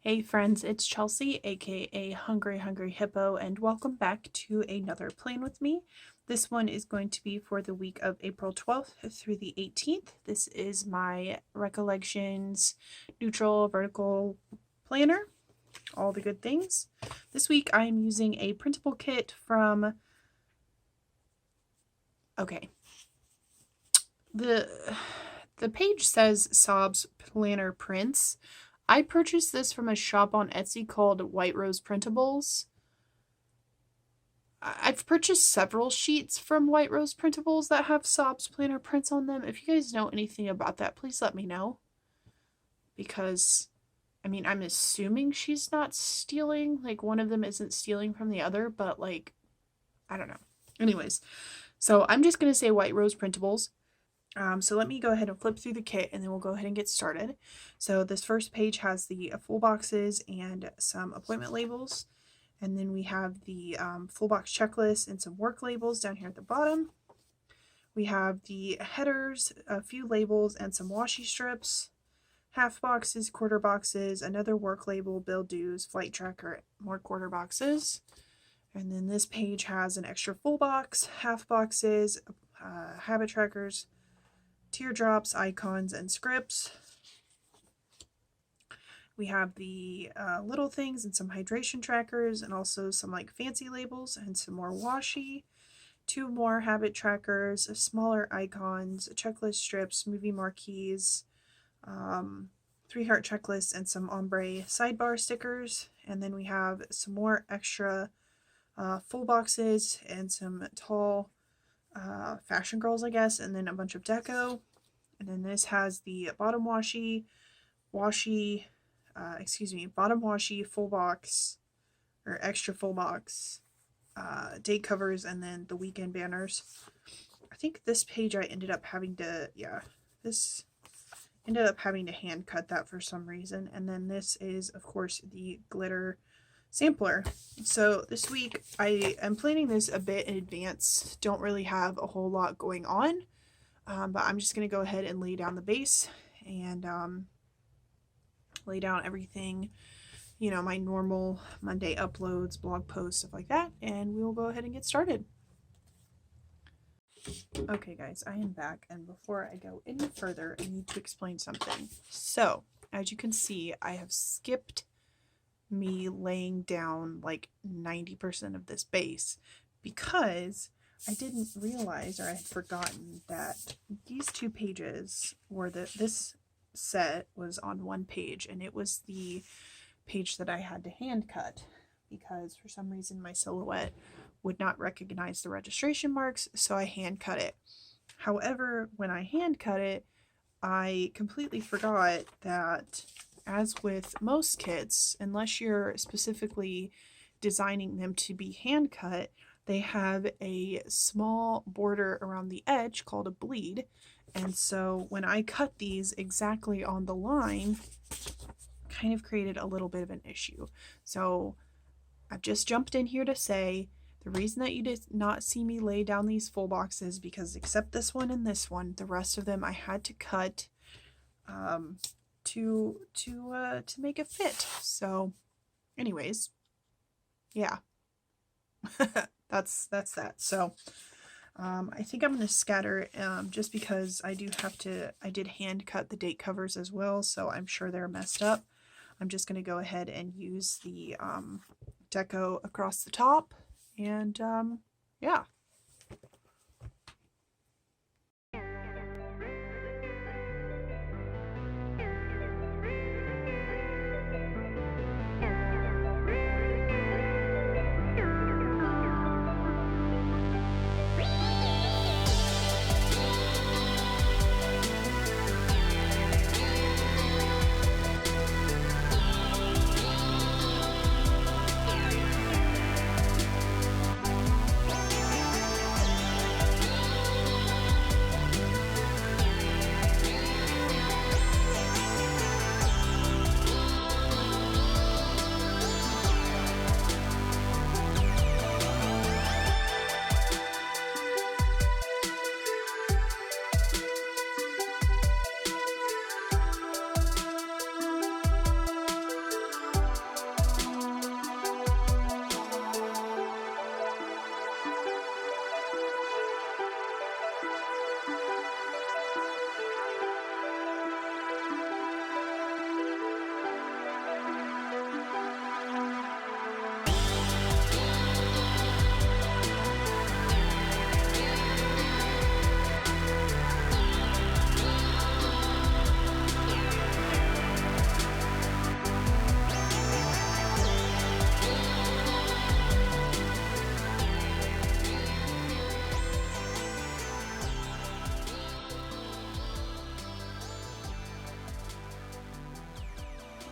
Hey friends, it's Chelsea, aka Hungry Hippo, and welcome back to another plan with me. This one is going to be for the week of April 12th through the 18th. This is my Recollections neutral vertical planner, all the good things. This week I am using a printable kit from, the page says Sobs Planner Prints. I purchased this from a shop on Etsy called White Rose Printables. I've purchased several sheets from White Rose Printables that have Sobs Planner prints on them. If you guys know anything about that, please let me know. Because, I mean, I'm assuming she's not stealing. Like, one of them isn't stealing from the other, but, like, I don't know. Anyways, so I'm just going to say White Rose Printables. So let me go ahead and flip through the kit and then we'll go ahead and get started. So this first page has the full boxes and some appointment labels. And then we have the full box checklist and some work labels down here at the bottom. We have the headers, a few labels, and some washi strips. Half boxes, quarter boxes, another work label, bill dues, flight tracker, more quarter boxes. And then this page has an extra full box, half boxes, habit trackers, teardrops, icons, and scripts. We have the little things and some hydration trackers and also some like fancy labels and some more washi. 2 more habit trackers, smaller icons, checklist strips, movie marquees, 3 heart checklists, and some ombre sidebar stickers. And then we have some more extra full boxes and some tall fashion girls, I guess, and then a bunch of deco. And then this has the bottom washi, bottom washi, full box, or extra full box, date covers, and then the weekend banners. I think this page I ended up having to, hand cut that for some reason. And then this is, of course, the glitter sampler. So this week I am planning this a bit in advance. Don't really have a whole lot going on, but I'm just going to go ahead and lay down the base and lay down everything, you know, my normal Monday uploads, blog posts, stuff like that, and we will go ahead and get started. Okay guys, I am back, and before I go any further, I need to explain something. So, as you can see, I have skipped me laying down like 90% of this base because I didn't realize, or I had forgotten, that these 2 pages, or this set was on one page, and it was the page that I had to hand cut because for some reason my silhouette would not recognize the registration marks, so I hand cut it. However, when I hand cut it, I completely forgot that, as with most kits, unless you're specifically designing them to be hand cut, they have a small border around the edge called a bleed. And so when I cut these exactly on the line, kind of created a little bit of an issue. So I've just jumped in here to say the reason that you did not see me lay down these full boxes, because except this one and this one, the rest of them I had to cut to make it fit. So anyways, yeah. that's that. So I think I'm going to scatter just because I did hand cut the date covers as well, so I'm sure they're messed up. I'm just going to go ahead and use the deco across the top, and yeah.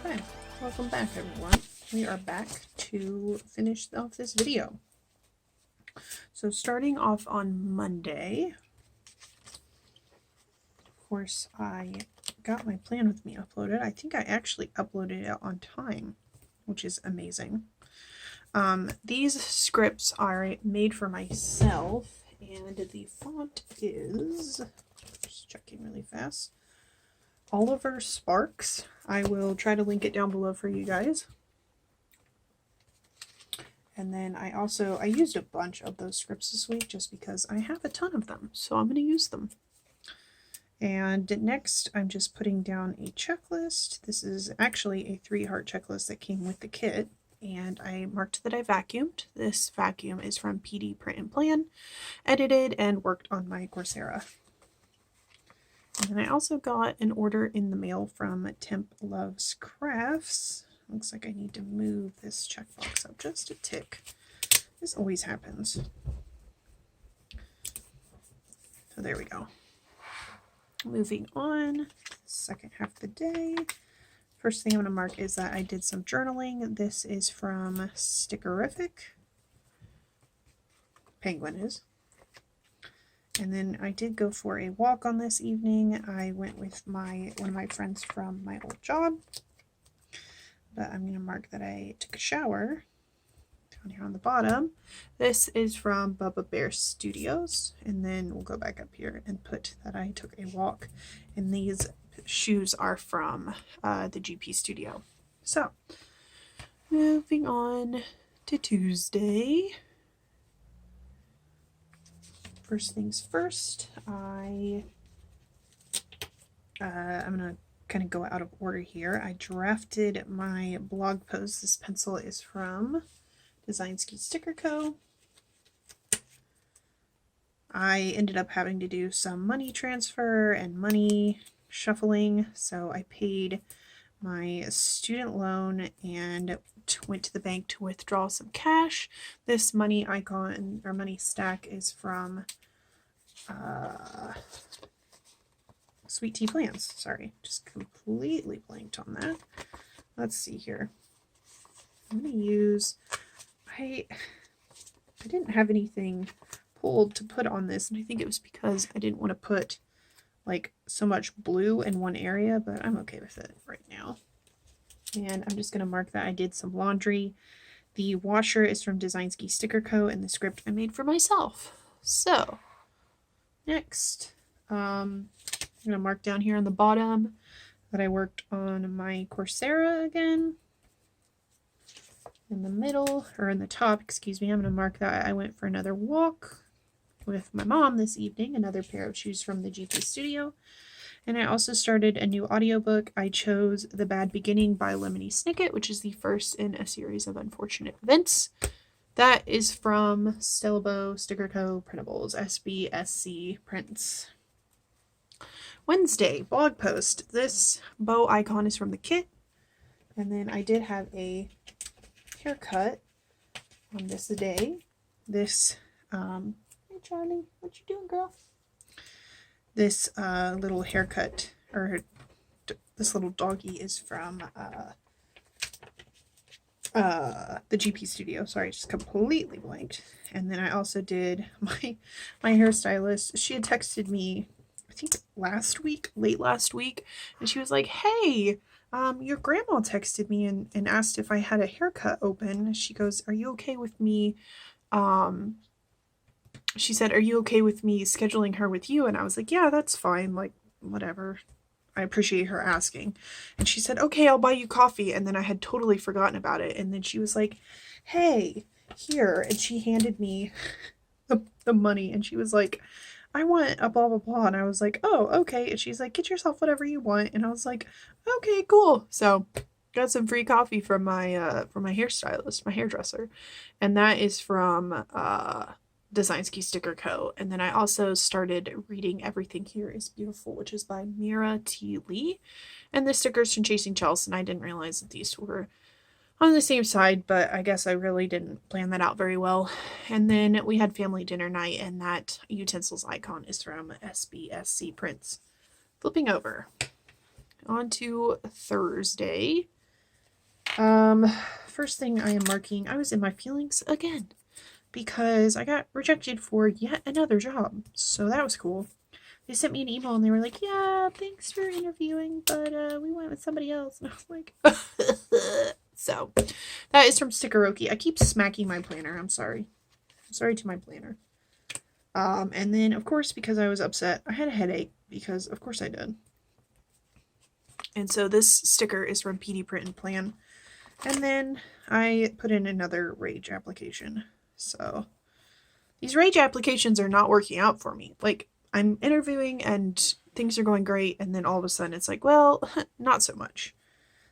Okay, welcome back everyone. We are back to finish off this video. So starting off on Monday, of course I got my plan with me uploaded. I think I actually uploaded it on time, which is amazing. These scripts are made for myself, and the font is, just checking really fast, Oliver Sparks. I will try to link it down below for you guys. And then I used a bunch of those scripts this week just because I have a ton of them, so I'm going to use them. And next, I'm just putting down a checklist. This is actually a 3-heart checklist that came with the kit, and I marked that I vacuumed. This vacuum is from PD Print and Plan, edited and worked on my Coursera. And then I also got an order in the mail from Temp Loves Crafts. Looks like I need to move this checkbox up just a tick. This always happens. So there we go. Moving on, second half of the day. First thing I'm going to mark is that I did some journaling. This is from Stickerific. Penguin is. And then I did go for a walk on this evening. I went with one of my friends from my old job. But I'm going to mark that I took a shower down here on the bottom. This is from Bubba Bear Studios. And then we'll go back up here and put that I took a walk. And these shoes are from the GP studio. So, moving on to Tuesday. First things first, I'm going to kind of go out of order here. I drafted my blog post. This pencil is from Design Ski Sticker Co. I ended up having to do some money transfer and money shuffling, so I paid my student loan and went to the bank to withdraw some cash. This money icon or money stack is from Sweet Tea Plans. Sorry, just completely blanked on that. Let's see here. I'm going to use, I didn't have anything pulled to put on this, and I think it was because I didn't want to put like so much blue in one area, but I'm okay with it right now. And I'm just going to mark that I did some laundry. The washer is from Design Ski Sticker Co. and the script I made for myself. So, next, I'm going to mark down here on the bottom that I worked on my Coursera again. In the middle, or in the top, excuse me, I'm going to mark that I went for another walk with my mom this evening, another pair of shoes from the GP studio. And I also started a new audiobook. I chose The Bad Beginning by Lemony Snicket, which is the first in a series of unfortunate events. That is from Stellabo Sticker Co. Printables, SBSC Prints. Wednesday, blog post. This bow icon is from the kit. And then I did have a haircut on this day. This, hey Charlie, what you doing, girl? This little haircut, or this little doggy is from the GP studio. Sorry, just completely blanked. And then I also did my hairstylist. She had texted me, I think late last week, and she was like, hey, your grandma texted me and asked if I had a haircut open. She goes, are you okay with me, she said, are you okay with me scheduling her with you? And I was like, yeah, that's fine. Like, whatever. I appreciate her asking. And she said, okay, I'll buy you coffee. And then I had totally forgotten about it. And then she was like, hey, here. And she handed me the money. And she was like, I want a blah, blah, blah. And I was like, oh, okay. And she's like, get yourself whatever you want. And I was like, okay, cool. So got some free coffee from my hairstylist, my hairdresser. And that is from Design Ski Sticker Co. And then I also started reading Everything Here is Beautiful, which is by Mira T. Lee. And the stickers from Chasing Chelsea, and I didn't realize that these were on the same side, but I guess I really didn't plan that out very well. And then we had family dinner night, and that utensils icon is from SBSC Prints. Flipping over. On to Thursday. First thing I am marking, I was in my feelings again because I got rejected for yet another job. So that was cool. They sent me an email and they were like, yeah, thanks for interviewing, but we went with somebody else. And I was like, so that is from Stickeroki. I keep smacking my planner. I'm sorry. I'm sorry to my planner. And then, of course, because I was upset, I had a headache because, of course, I did. And so this sticker is from PD Print and Plan. And then I put in another Rage application. So these Rage applications are not working out for me. Like, I'm interviewing and things are going great. And then all of a sudden it's like, well, not so much.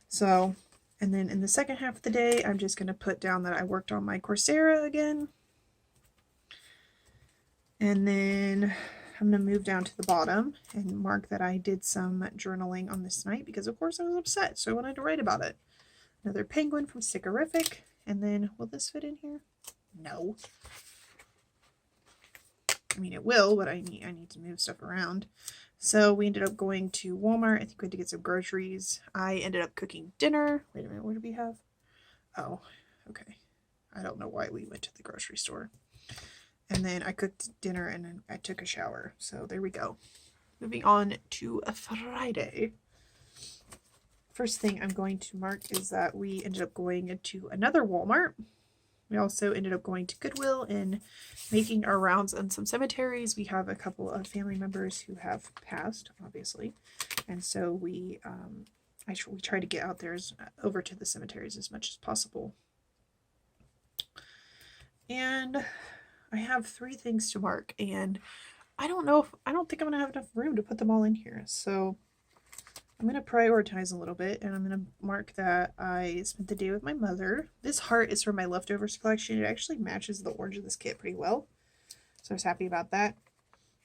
So, and then in the second half of the day, I'm just going to put down that I worked on my Coursera again. And then I'm going to move down to the bottom and mark that I did some journaling on this night because, of course, I was upset. So I wanted to write about it. Another penguin from Stickerific. And then, will this fit in here? No. I mean, it will, but I need to move stuff around. So we ended up going to Walmart. I think we had to get some groceries. I ended up cooking dinner. Wait a minute, what did we have? Oh, okay. I don't know why we went to the grocery store. And then I cooked dinner and then I took a shower. So there we go. Moving on to a Friday. First thing I'm going to mark is that we ended up going to another Walmart. We also ended up going to Goodwill and making our rounds in some cemeteries. We have a couple of family members who have passed, obviously. And so we try to get out there over to the cemeteries as much as possible. And I have 3 things to mark, and I don't think I'm gonna have enough room to put them all in here. So I'm going to prioritize a little bit, and I'm going to mark that I spent the day with my mother. This heart is from my leftovers collection. It actually matches the orange of this kit pretty well, so I was happy about that.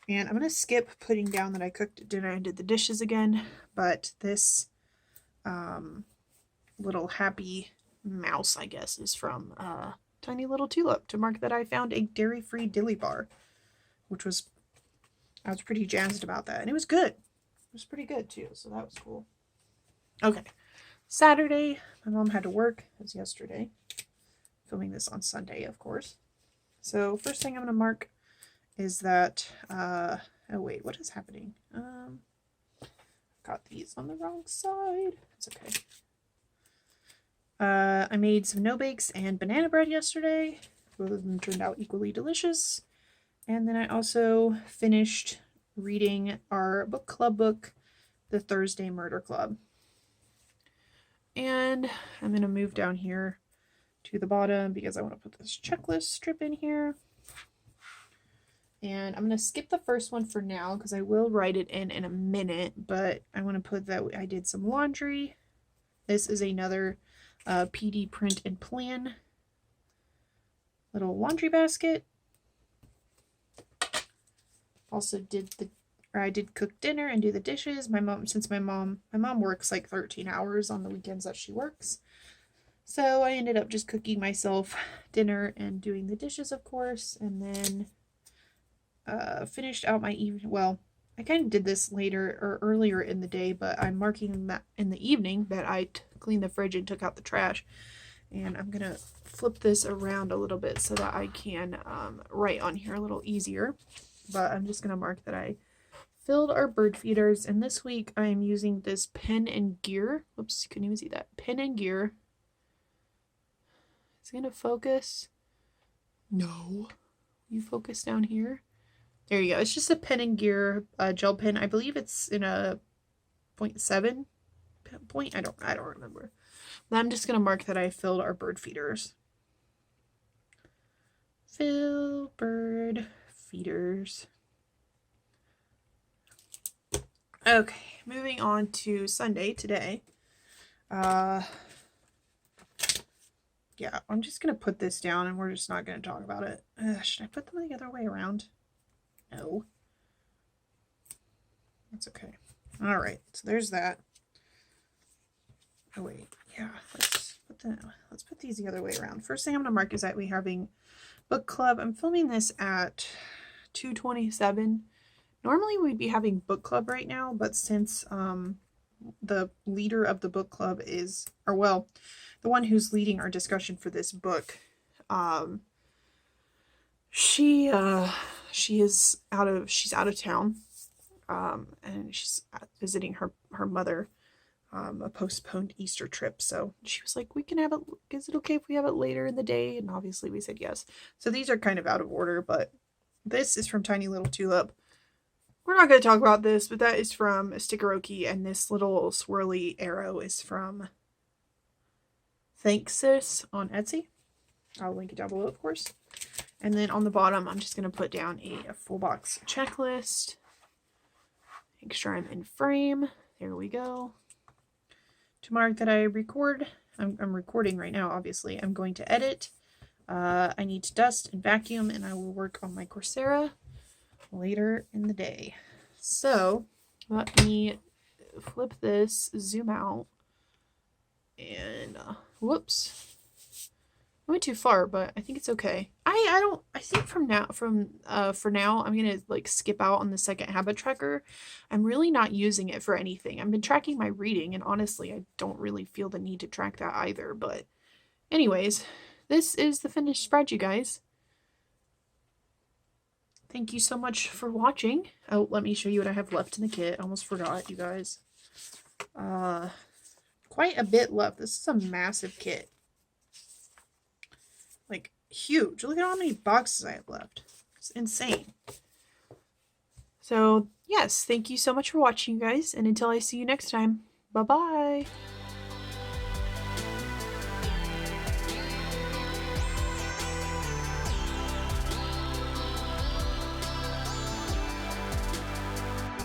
And I'm going to skip putting down that I cooked dinner and did the dishes again, but this little happy mouse, I guess, is from Tiny Little Tulip to mark that I found a dairy-free dilly bar, which I was pretty jazzed about that, and it was good. It was pretty good too, so that was cool. Okay, Saturday, my mom had to work. It was yesterday. Filming this on Sunday, of course. So first thing I'm going to mark is that, oh wait, what is happening? Got these on the wrong side. It's okay. I made some no-bakes and banana bread yesterday. Both of them turned out equally delicious. And then I also finished reading our book club book, The Thursday Murder Club. And I'm going to move down here to the bottom because I want to put this checklist strip in here. And I'm going to skip the first one for now because I will write it in a minute, but I want to put that I did some laundry. This is another PD Print and Plan little laundry basket. Also I did cook dinner and do the dishes. My mom works like 13 hours on the weekends that she works. So I ended up just cooking myself dinner and doing the dishes, of course, and then finished out my evening. Well, I kind of did this later or earlier in the day, but I'm marking that in the evening that I cleaned the fridge and took out the trash. And I'm going to flip this around a little bit so that I can write on here a little easier. But I'm just going to mark that I filled our bird feeders. And this week I am using this Pen and Gear. Whoops, couldn't even see that. Pen and Gear. It's going to focus. No. You focus down here. There you go. It's just a Pen and Gear gel pen. I believe it's in a 0.7 point. I don't remember. But I'm just going to mark that I filled our bird feeders. Fill bird feeders. Okay, moving on to Sunday today. Yeah, I'm just going to put this down and we're just not going to talk about it. Should I put them the other way around? No. That's okay. All right, so there's that. Oh, wait. Yeah, let's put these the other way around. First thing I'm going to mark is that we're having book club. I'm filming this at 2:27. Normally we'd be having book club right now, but since the leader of the book club is, or well, the one who's leading our discussion for this book, she is she's out of town, and she's visiting her mother, a postponed Easter trip. So she was like, we can have it, is it okay if we have it later in the day? And obviously we said yes. So these are kind of out of order, but this is from Tiny Little Tulip. We're not going to talk about this, but that is from Stickeroki, and this little swirly arrow is from Thanks Sis on Etsy. I'll link it down below, of course. And then on the bottom, I'm just going to put down a full box checklist. Make sure I'm in frame. There we go. To mark that I record, I'm recording right now, obviously. I'm going to edit. I need to dust and vacuum, and I will work on my Coursera later in the day. So let me flip this, zoom out, and whoops, I went too far, but I think it's okay. I think for now I'm gonna like skip out on the second habit tracker. I'm really not using it for anything. I've been tracking my reading, and honestly I don't really feel the need to track that either. But anyways, this is the finished spread, you guys. Thank you so much for watching. Oh, let me show you what I have left in the kit. I almost forgot, you guys. Quite a bit left. This is a massive kit. Like, huge. Look at how many boxes I have left. It's insane. So, yes, thank you so much for watching, you guys. And until I see you next time, bye-bye.